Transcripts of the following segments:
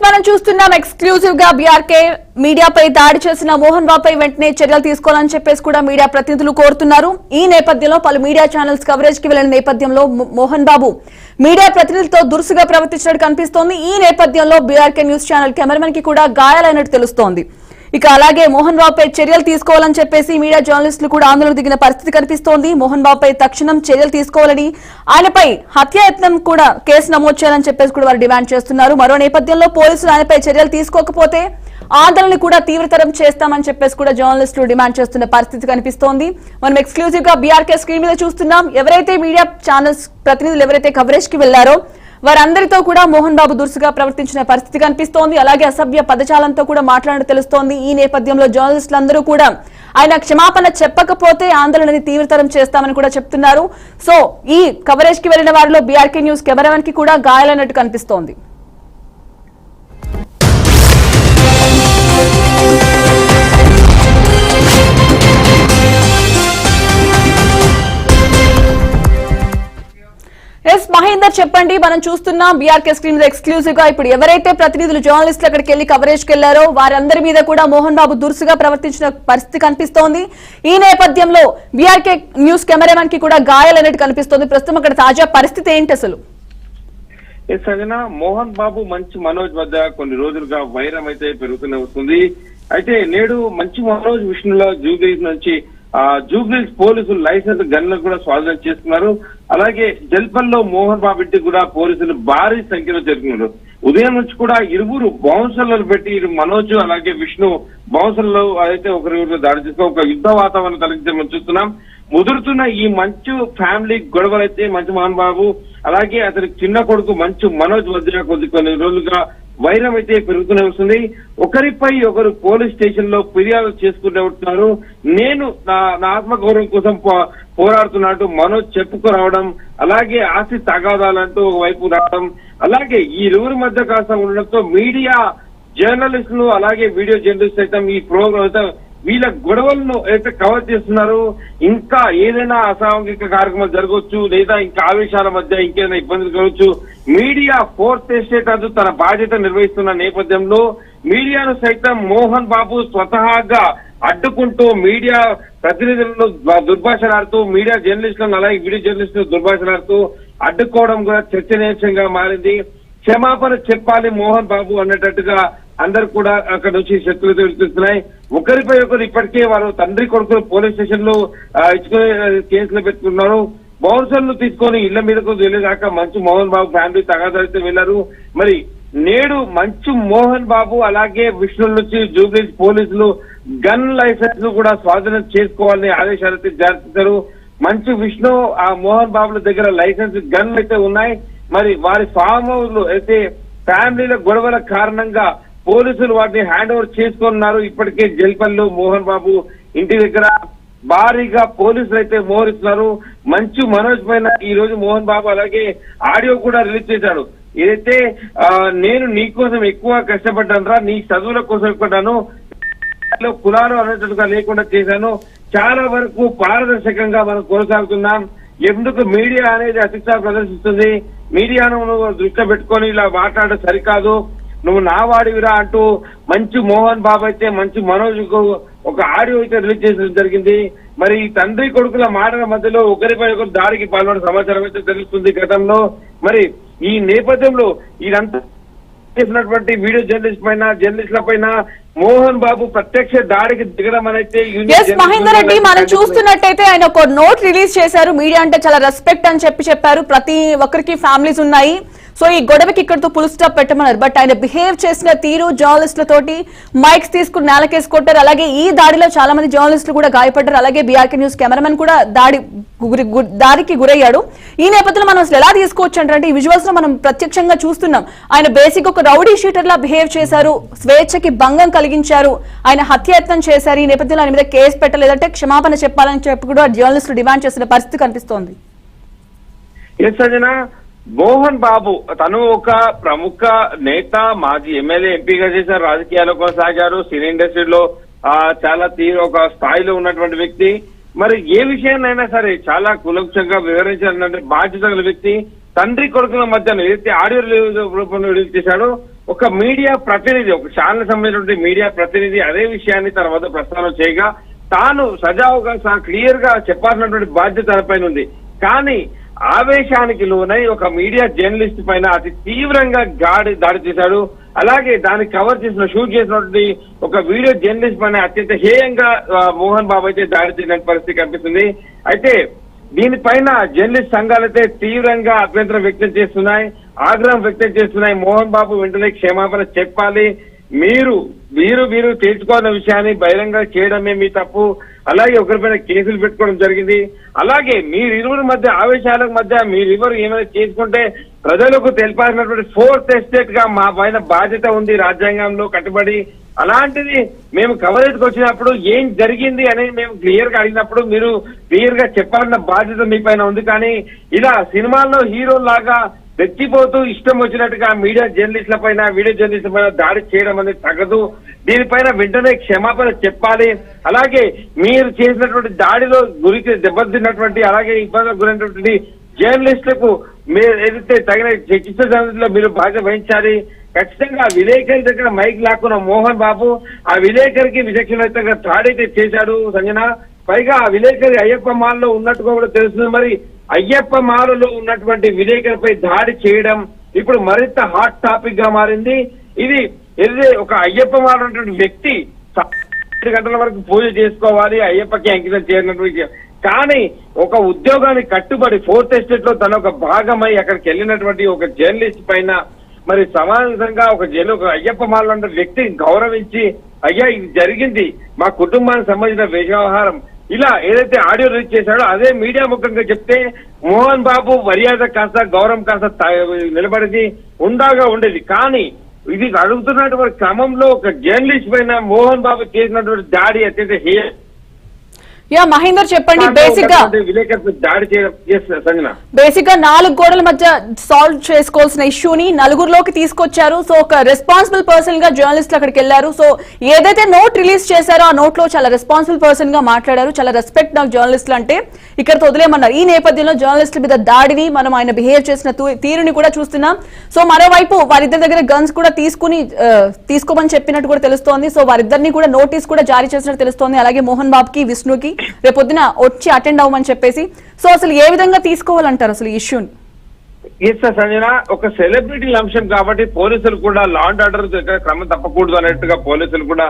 మనం చూస్తున్నాం ఎక్స్క్లూజివ్ గా బీఆర్కే మీడియాపై దాడి చేసిన మోహన్ బాబుపై వెంటనే చర్యలు తీసుకోవాలని చెప్పేసి కూడా మీడియా ప్రతినిధులు కోరుతున్నారు. ఈ నేపథ్యంలో పలు మీడియా ఛానల్స్ కవరేజ్ కి వెళ్లిన నేపథ్యంలో మోహన్ బాబు మీడియా ప్రతినిధులతో దురుసుగా ప్రవర్తించినట్టు కనిపిస్తోంది. ఈ నేపథ్యంలో బీఆర్కే న్యూస్ ఛానల్ కెమెరామెన్ కి కూడా గాయాలైనట్టు తెలుస్తోంది. ఇక అలాగే మోహన్ బాబుపై చర్యలు తీసుకోవాలని చెప్పేసి మీడియా జర్నలిస్టులు కూడా ఆందోళన దిగిన పరిస్థితి కనిపిస్తోంది. మోహన్ బాబుపై తక్షణం చర్యలు తీసుకోవాలని, ఆయనపై హత్యాయత్నం కూడా కేసు నమోదు చేయాలని చెప్పేసి కూడా వారు డిమాండ్ చేస్తున్నారు. మరో నేపథ్యంలో పోలీసులు ఆయనపై చర్యలు తీసుకోకపోతే ఆందోళన కూడా తీవ్రతరం చేస్తామని చెప్పేసి కూడా జర్నలిస్టులు డిమాండ్ చేస్తున్న పరిస్థితి కనిపిస్తోంది. మనం ఎక్స్క్లూజివ్ గా బీఆర్కే స్క్రీన్ మీద చూస్తున్నాం. ఎవరైతే మీడియా ఛానల్స్ ప్రతినిధులు ఎవరైతే కవరేజ్ కి వెళ్లారో వారందరితో కూడా మోహన్ బాబు దురుసుగా ప్రవర్తించిన పరిస్థితి కనిపిస్తోంది. అలాగే అసభ్య పదజాలంతో కూడా మాట్లాడినట్టు తెలుస్తోంది. ఈ నేపథ్యంలో జర్నలిస్టులందరూ కూడా ఆయన క్షమాపణ చెప్పకపోతే ఆందోళనని తీవ్రతరం చేస్తామని కూడా చెప్తున్నారు. సో ఈ కవరేజ్ కి వెళ్లిన వారిలో బీఆర్కే న్యూస్ కెమెరామెన్ కి కూడా గాయాలైనట్టు కనిపిస్తోంది. మహేందర్ చెప్పండి, మనం చూస్తున్నాం బీఆర్కే స్క్రీన్ ఎక్స్క్లూజివ్ గా ఇప్పుడు ఎవరైతే ప్రతినిధులు జర్నలిస్టులు అక్కడికి వెళ్లి కవరేజ్ కి వెళ్లారో వారందరి మీద కూడా మోహన్ బాబు దురుసుగా ప్రవర్తించిన పరిస్థితి కనిపిస్తోంది. ఈ నేపథ్యంలో బీఆర్కే న్యూస్ కెమెరామెన్ కి కూడా గాయాలనేది కనిపిస్తోంది. ప్రస్తుతం అక్కడ తాజా పరిస్థితి ఏంటి అసలు? మోహన్ బాబు మంచి మనోజ్ వద్ద కొన్ని రోజులుగా వైరం అయితే పెరుగుతూనే వస్తుంది. అయితే నేడు మంచి మనోజ్ విష్ణులో జూబ్లీస్ నుంచి జూబ్లీస్ పోలీసులు లైసెన్స్ గన్లను కూడా స్వాధీనం చేసుకున్నారు. అలాగే జల్పల్లో మోహన్ బాబు ఇంటికి కూడా పోలీసులు భారీ సంఖ్యలో చేరుకున్నారు. ఉదయం నుంచి కూడా ఇరువురు బౌన్సర్లను పెట్టి మనోజ్ అలాగే విష్ణు బౌన్సర్లు అయితే ఒకరి దాడి చేసుకుని ఒక యుద్ధ వాతావరణం కలిగించమని చూస్తున్నాం. ముదురుతున్న ఈ మంచు ఫ్యామిలీ గొడవలైతే మంచు మోహన్ బాబు అలాగే అతని చిన్న కొడుకు మంచు మనోజ్ మధ్య కొన్ని రోజులుగా వైరం అయితే పెరుగుతూనే వస్తుంది. ఒకరిపై ఒకరు పోలీస్ స్టేషన్ లో ఫిర్యాదు చేసుకుంటూ ఉంటున్నారు. నేను నా ఆత్మగౌరవం కోసం పోరాడుతున్నట్టు మనోజ్ చెప్పుకురావడం, అలాగే ఆస్తి తగాదాలంటూ ఒకవైపు రావడం, అలాగే ఈ ఇరువురి మధ్య కాస్త ఉండడంతో మీడియా జర్నలిస్టులు అలాగే వీడియో జర్నలిస్ట్ అయితే ఈ ప్రోగ్రామ్ అయితే వీళ్ళ గొడవలను అయితే కవర్ చేస్తున్నారు. ఇంకా ఏదైనా అసాంఘిక కార్యక్రమాలు జరగవచ్చు, లేదా ఇంకా ఆవేశాల మధ్య ఇంకేదైనా ఇబ్బందులు కావచ్చు. మీడియా ఫోర్త్ ఎస్టేట్ అది తన బాధ్యత నిర్వహిస్తున్న నేపథ్యంలో మీడియాను సైతం మోహన్ బాబు స్వతహాగా అడ్డుకుంటూ మీడియా ప్రతినిధులను దుర్భాషలాడుతూ, మీడియా జర్నలిస్టులను అలాగే వీడియో జర్నలిస్టులను దుర్భాషలాడుతూ అడ్డుకోవడం కూడా చర్చనీయాంశంగా మారింది. క్షమాపణ చెప్పాలి మోహన్ బాబు అన్నట్టుగా అందరు కూడా అక్కడ నుంచి శక్తులు వెళ్తున్నాయి. ఒకరిపై ఒకరు ఇప్పటికే వారు తండ్రి కొడుకులు పోలీస్ స్టేషన్ లో ఇచ్చుకునే కేసులు పెట్టుకున్నారు. బౌన్సర్లు తీసుకొని ఇళ్ల మీదకు వెళ్ళేదాకా మంచు మోహన్ బాబు ఫ్యామిలీ తగాదాలతో వెళ్లారు. మరి నేడు మంచు మోహన్ బాబు అలాగే విష్ణు నుంచి జూబ్లీస్ పోలీసులు గన్ లైసెన్స్ కూడా స్వాధీనం చేసుకోవాలని ఆదేశాలు జారీ చేశారు. మంచు విష్ణు ఆ మోహన్ బాబుల దగ్గర లైసెన్స్ గన్లు అయితే ఉన్నాయి. మరి వారి ఫామ్ హౌస్ అయితే ఫ్యామిలీల గొడవల కారణంగా పోలీసులు వాటిని హ్యాండ్ ఓవర్ చేసుకున్నారు. ఇప్పటికే జల్పల్లో మోహన్ బాబు ఇంటి దగ్గర భారీగా పోలీసులు అయితే మోహరిస్తున్నారు. మంచు మనోజ్ పైన ఈ రోజు మోహన్ బాబు అలాగే ఆడియో కూడా రిలీజ్ చేశాడు. ఏదైతే నేను నీ కోసం ఎక్కువ కష్టపడ్డాను రా, నీ చదువుల కోసం ఎక్కువను కులాలు అనేటట్టుగా లేకుండా చేశాను. చాలా వరకు పారదర్శకంగా మనం కొనసాగుతున్నాం. ఎందుకు మీడియా అనేది అతిశయ ప్రదర్శిస్తుంది? మీడియాను నువ్వు దృష్టిలో పెట్టుకొని ఇలా మాట్లాడడం సరికాదు, నువ్వు నా వాడివిరా అంటూ మంచు మోహన్ బాబు అయితే మంచు మనోజ్ ఒక ఆడియో అయితే రిలీజ్ చేసడం జరిగింది. మరి తండ్రి కొడుకుల మాటల మధ్యలో ఒకరిపై ఒకరు దాడికి పాల్గొన్న సమాచారం అయితే తెలుస్తుంది గతంలో. మరి ఈ నేపథ్యంలో ఇదంతా చేసినటువంటి వీడియో జర్నలిస్టుల పైన మోహన్ బాబు ప్రత్యక్ష దాడికి దిగడం అనేది మహేందర్ రెడ్డి మనం చూస్తున్నట్టయితే ఆయన ఒక నోట్ రిలీజ్ చేశారు. మీడియా అంటే చాలా రెస్పెక్ట్ అని చెప్పారు. ప్రతి ఒక్కరికి ఫ్యామిలీస్ ఉన్నాయి, సో ఈ గొడవకి ఇక్కడతో ఫుల్ స్టాప్ పెట్టమన్నారు. బట్ ఆయన బిహేవ్ చేసిన తీరు జర్నలిస్టులతోటి మైక్స్ తీసుకుని నేలకేసి కొట్టారు. అలాగే ఈ దాడిలో చాలా మంది జర్నలిస్టులు కూడా గాయపడ్డారు. అలాగే బీఆర్కే న్యూస్ కెమెరామెన్ కూడా దాడికి గురయ్యాడు. ఈ నేపథ్యంలో మనం అసలు ఎలా తీసుకోవచ్చు అంటే ఈ విజువల్స్ లో మనం ప్రత్యక్షంగా చూస్తున్నాం. ఆయన బేసిక్ ఒక రౌడీ షీటర్ లా బిహేవ్ చేశారు, స్వేచ్ఛకి భంగం కలిగించారు, ఆయన హత్యాయత్నం చేశారు. ఈ నేపథ్యంలో ఆయన మీద కేసు పెట్టలేదంటే క్షమాపణ చెప్పాలని చెప్పి కూడా జర్నలిస్టులు డిమాండ్ చేసిన పరిస్థితి కనిపిస్తోంది. మోహన్ బాబు తను ఒక ప్రముఖ నేత, మాజీ ఎమ్మెల్యే, ఎంపీగా చేశారు, రాజకీయాల్లో కొనసాగారు, సినీ ఇండస్ట్రీలో చాలా ఒక స్థాయిలో ఉన్నటువంటి వ్యక్తి. మరి ఏ విషయాన్నైనా సరే చాలా కులంశంగా వివరించాలన్నటువంటి బాధ్యత గల వ్యక్తి. తండ్రి కొడుకుల మధ్య ఏదైతే ఆడియో రూపంలో రిలీజ్ చేశాడో ఒక మీడియా ప్రతినిధి, ఒక ఛానల్ సంబంధించినటువంటి మీడియా ప్రతినిధి అదే విషయాన్ని తన వద్ద ప్రస్తావన చేయగా తాను సజావుగా క్లియర్ గా చెప్పాల్సినటువంటి బాధ్యత తనపైన ఉంది. కానీ ఆవేశానికి లోనై ఒక మీడియా జర్నలిస్ట్ పైన అతి తీవ్రంగా దాడి చేశాడు. అలాగే దాన్ని కవర్ చేసిన షూట్ చేసినటువంటి ఒక వీడియో జర్నలిస్ట్ పైన అత్యంత హేయంగా మోహన్ బాబు అయితే దాడి చేసిన పరిస్థితి కనిపిస్తుంది. అయితే దీనిపైన జర్నలిస్ట్ సంఘాలైతే తీవ్రంగా అభ్యంతరం వ్యక్తం చేస్తున్నాయి, ఆగ్రహం వ్యక్తం చేస్తున్నాయి. మోహన్ బాబు వెంటనే క్షమాపణ చెప్పాలి, మీరు తీర్చుకోవాలన్న విషయాన్ని బహిరంగ చేయడమే మీ తప్పు, అలాగే ఒకరిపైన కేసులు పెట్టుకోవడం జరిగింది. అలాగే మీరిరువురి మధ్య ఆవేశాల మధ్య మీరిరువురు ఏమైనా చేసుకుంటే ప్రజలకు తెలిపాల్సినటువంటి 4th ఎస్టేట్ గా మా పైన బాధ్యత ఉంది రాజ్యాంగంలో కట్టుబడి. అలాంటిది మేము కవరేజ్కి వచ్చినప్పుడు ఏం జరిగింది అనేది మేము క్లియర్ గా అడిగినప్పుడు మీరు క్లియర్ గా చెప్పాలన్న బాధ్యత మీ పైన ఉంది. కానీ ఇలా సినిమాల్లో హీరో లాగా రెచ్చిపోతూ ఇష్టం వచ్చినట్టుగా మీడియా జర్నలిస్టుల పైన వీడియో జర్నలిస్టుల పైన దాడి చేయడం అనేది తగదు. దీనిపైన వెంటనే క్షమాపణ చెప్పాలి. అలాగే మీరు చేసినటువంటి దాడిలో గురికి దెబ్బతిన్నటువంటి అలాగే ఇబ్బందులకు గురైనటువంటి జర్నలిస్టులకు మీరు ఏదైతే తగిన చికిత్స సందర్భంలో మీరు బాధ్యత వహించాలి. ఖచ్చితంగా విలేకరి దగ్గర మైక్ లాక్కున్న మోహన్ బాబు ఆ విలేకరికి విచక్షణరహితంగా దాడైతే చేశాడు సంజన. పైగా ఆ విలేకరి అయ్యప్ప మాల్లో ఉన్నట్టుగా కూడా తెలుస్తుంది. మరి అయ్యప్ప మాలలో ఉన్నటువంటి విలేకరిపై దాడి చేయడం ఇప్పుడు మరింత హాట్ టాపిక్ గా మారింది. ఇది ఏదైతే ఒక అయ్యప్ప మాల ఉన్నటువంటి వ్యక్తి 7 గంటల వరకు పూజ చేసుకోవాలి, అయ్యప్పకి అంకితం చేయనటువంటి, కానీ ఒక ఉద్యోగానికి కట్టుబడి 4th ఎస్టేట్ లో తన ఒక భాగమై అక్కడికి వెళ్ళినటువంటి ఒక జర్నలిస్ట్ పైన మరి సమానంగా ఒక అయ్యప్ప మాల ఉన్న వ్యక్తిని గౌరవించి అయ్యా ఇది జరిగింది మా కుటుంబానికి సంబంధించిన వ్యవహారం ఇలా ఏదైతే ఆడియో రిలీజ్ చేశాడో అదే మీడియా ముఖంగా చెప్తే మోహన్ బాబు మర్యాద కాస్త గౌరవం కాస్త నిలబడింది ఉండేది. కానీ ఇది అడుగుతున్నటువంటి క్రమంలో ఒక జర్నలిస్ట్ పైన మోహన్ బాబు చేసినటువంటి దాడి అత్యంత మహేందర్ చెప్పండి. బేసిక్ గా 4 గోడల మధ్య సాల్వ్ చేసుకోవాల్సిన ఇష్యూని నలుగురిలోకి తీసుకొచ్చారు. సో ఒక రెస్పాన్సిబుల్ పర్సన్ గా జర్నలిస్టులు అక్కడికి వెళ్లారు. సో ఏదైతే నోట్ రిలీజ్ చేశారో ఆ నోట్ లో చాలా రెస్పాన్సిబుల్ పర్సన్ గా మాట్లాడారు. చాలా రెస్పెక్ట్ నాకు జర్నలిస్టులు అంటే, ఇక్కడ వదిలేమన్నారు. ఈ నేపథ్యంలో జర్నలిస్టుల మీద దాడిని మనం ఆయన బిహేవ్ చేసిన తీరుని కూడా చూస్తున్నాం. సో మరోవైపు వారిద్దరి దగ్గర గన్స్ కూడా తీసుకోమని చెప్పినట్టు కూడా తెలుస్తోంది. సో వారిద్దరిని కూడా నోటీస్ కూడా జారీ చేసినట్టు తెలుస్తోంది. అలాగే మోహన్ బాబుకి విష్ణుకి రేపొద్దున వచ్చి అటెండ్ అవ్వమని చెప్పేసి. సో అసలు ఏ విధంగా తీసుకోవాలంటారు అసలు ఈ ఇష్యూని? సంజన, ఒక సెలబ్రిటీ అంశం కాబట్టి పోలీసులు కూడా లా అండ్ ఆర్డర్ క్రమం తప్పకూడదు అన్నట్టుగా పోలీసులు కూడా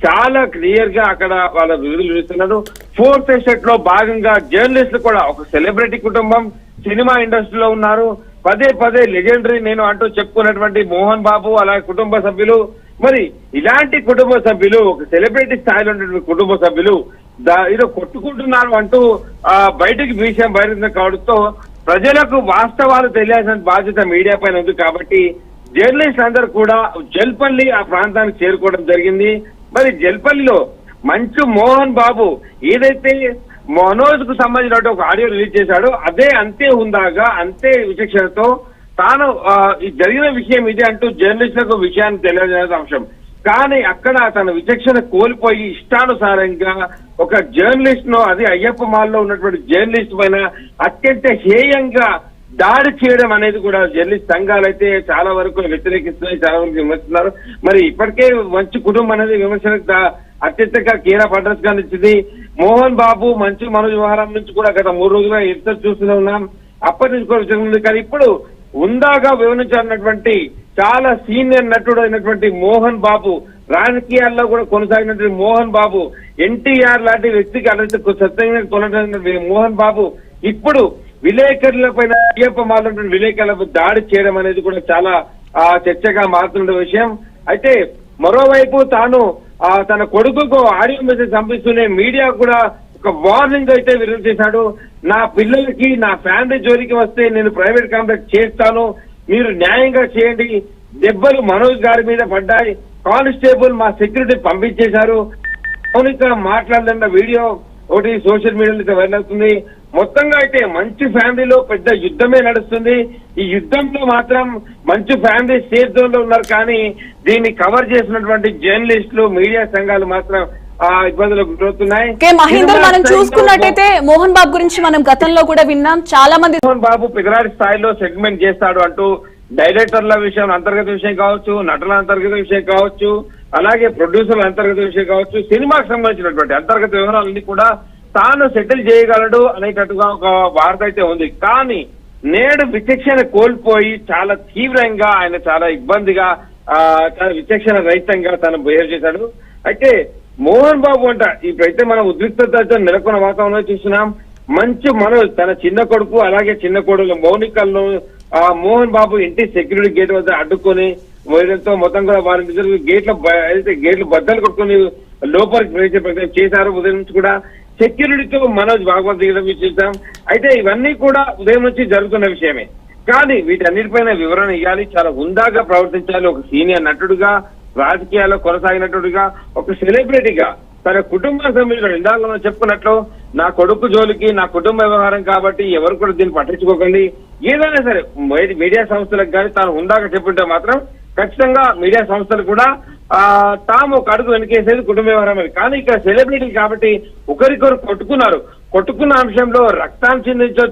చాలా క్లియర్ గా అక్కడ వాళ్ళ విధులు ఇస్తున్నారు. 4th ఎస్టేట్ లో భాగంగా జర్నలిస్టులు కూడా ఒక సెలబ్రిటీ కుటుంబం సినిమా ఇండస్ట్రీలో ఉన్నారు. పదే లెజెండరీ నేను అంటూ చెప్పుకున్నటువంటి మోహన్ బాబు అలాగే కుటుంబ సభ్యులు, మరి ఇలాంటి కుటుంబ సభ్యులు ఒక సెలబ్రిటీ స్థాయిలో ఉన్నటువంటి కుటుంబ సభ్యులు ఏదో కొట్టుకుంటున్నారు అంటూ బయటకు విషయం బయట కావడంతో ప్రజలకు వాస్తవాలు తెలియాల్సిన బాధ్యత మీడియా పైన ఉంది. కాబట్టి జర్నలిస్ట్ అందరూ కూడా జల్పల్లి ఆ ప్రాంతానికి చేరుకోవడం జరిగింది. మరి జల్పల్లిలో మంచు మోహన్ బాబు ఏదైతే మనోజ్ కు సంబంధించిన ఒక ఆడియో రిలీజ్ చేశాడో అదే అంతే హుందాగా అంతే విచక్షణతో తాను జరిగిన విషయం ఇది అంటూ జర్నలిస్టులకు విషయాన్ని తెలియజేయాల్సిన అంశం. కానీ అక్కడ తన విచక్షణ కోల్పోయి ఇష్టానుసారంగా ఒక జర్నలిస్ట్ ను, అది అయ్యప్ప మాల్లో ఉన్నటువంటి జర్నలిస్ట్ పైన అత్యంత హేయంగా దాడి చేయడం అనేది కూడా జర్నలిస్ట్ సంఘాలు అయితే చాలా వరకు వ్యతిరేకిస్తున్నాయి, చాలా వరకు విమర్శిస్తున్నారు. మరి ఇప్పటికే మంచి కుటుంబం అనేది విమర్శలకు అత్యంతగా కీరా పడ్రస్ గా నిచ్చింది. మోహన్ బాబు మంచి మనోజ్ వ్యవహారం నుంచి కూడా గత 3 రోజులుగా ఎదురు చూస్తూనే ఉన్నాం. అప్పటి నుంచి కూడా కానీ ఇప్పుడు ఉందాగా వివరించాలన్నటువంటి చాలా సీనియర్ నటుడు అయినటువంటి మోహన్ బాబు, రాజకీయాల్లో కూడా కొనసాగినటువంటి మోహన్ బాబు, ఎన్టీఆర్ లాంటి వ్యక్తికి అలాంటి సత్యంగా కొనసాగిన మోహన్ బాబు ఇప్పుడు విలేకరుల పైన అయ్యప్ప మాల విలేకరులపై దాడి చేయడం అనేది కూడా చాలా చర్చగా మారుతున్న విషయం. అయితే మరోవైపు తాను తన కొడుకుకు ఆడియో మెసేజ్ పంపిస్తూనే మీడియా కూడా ఒక వార్నింగ్ అయితే విడుదల చేశాడు. నా పిల్లలకి నా ఫ్యామిలీ జోలికి వస్తే నేను ప్రైవేట్ కాంట్రాక్ట్ చేస్తాను, మీరు న్యాయంగా చేయండి. దెబ్బలు మనోజ్ గారి మీద పడ్డాయి, కానిస్టేబుల్ మా సెక్యూరిటీ పంపించేశారు. మౌనిక మాట్లాడదన్న వీడియో ఒకటి సోషల్ మీడియాలో వైరల్ అవుతుంది. మొత్తంగా అయితే మంచి ఫ్యామిలీలో పెద్ద యుద్ధమే నడుస్తుంది. ఈ యుద్ధంలో మాత్రం మంచి ఫ్యామిలీ సేఫ్ జోన్ లో ఉన్నారు. కానీ దీన్ని కవర్ చేసినటువంటి జర్నలిస్టులు, మీడియా సంఘాలు మాత్రం ఇబ్బందులకు గురవుతున్నాయి. మహేందర్, మనం చూసుకున్నట్టయితే మోహన్ బాబు గురించి మనం గతంలో కూడా విన్నాం. చాలా మంది మోహన్ బాబు పెదరాడి స్థాయిలో సెగ్మెంట్ చేస్తాడు అంటూ డైరెక్టర్ల విషయం అంతర్గత విషయం కావచ్చు, నటుల అంతర్గత విషయం కావచ్చు, అలాగే ప్రొడ్యూసర్ల అంతర్గత విషయం కావచ్చు, సినిమాకి సంబంధించినటువంటి అంతర్గత వివరాలన్నీ కూడా తాను సెటిల్ చేయగలడు అనేటట్టుగా ఒక వార్త అయితే ఉంది. కానీ నేడు విచక్షణ కోల్పోయి చాలా తీవ్రంగా ఆయన చాలా ఇబ్బందిగా చాలా విచక్షణ రహితంగా తను బిహేవ్ చేశాడు. అయితే మోహన్ బాబు అంట ఇప్పుడైతే మనం ఉద్రిక్తతతో నెలకొన్న వాతావరణంలో చూస్తున్నాం. మంచి మనోజ్ తన చిన్న కొడుకు అలాగే చిన్న కొడుకు మౌనికలను మోహన్ బాబు ఇంటి సెక్యూరిటీ గేట్ వద్ద అడ్డుకొని వేయడంతో మొత్తం కూడా వారి గేట్లు బద్దలు కొట్టుకుని లోపలికి ప్రవేశ ప్రయత్నం చేశారు. ఉదయం నుంచి కూడా సెక్యూరిటీతో మనోజ్ భాగవత్ దిగడం చూసాం. అయితే ఇవన్నీ కూడా ఉదయం నుంచి జరుగుతున్న విషయమే. కానీ వీటన్నిటిపైన వివరణ ఇవ్వాలి, చాలా హుందాగా ప్రవర్తించాలి. ఒక సీనియర్ నటుడుగా, రాజకీయాల్లో కొనసాగినట్టుగా, ఒక సెలబ్రిటీగా తన కుటుంబ సభ్యులు ఇందాక మనం చెప్పుకున్నట్లు నా కొడుకు జోలికి నా కుటుంబ వ్యవహారం కాబట్టి ఎవరు కూడా దీన్ని పట్టించుకోకండి. ఏదైనా సరే మీడియా సంస్థలకు కానీ తాను హుందాగా చెప్పుంటే మాత్రం ఖచ్చితంగా మీడియా సంస్థలు కూడా తాము ఒక అడుగు వెనకేసేది కుటుంబ వ్యవహారం అని. కానీ ఇక్కడ సెలబ్రిటీ కాబట్టి ఒకరికొరు కొట్టుకున్నారు. కొట్టుకున్న అంశంలో రక్తాన్ని చిందించవచ్చు,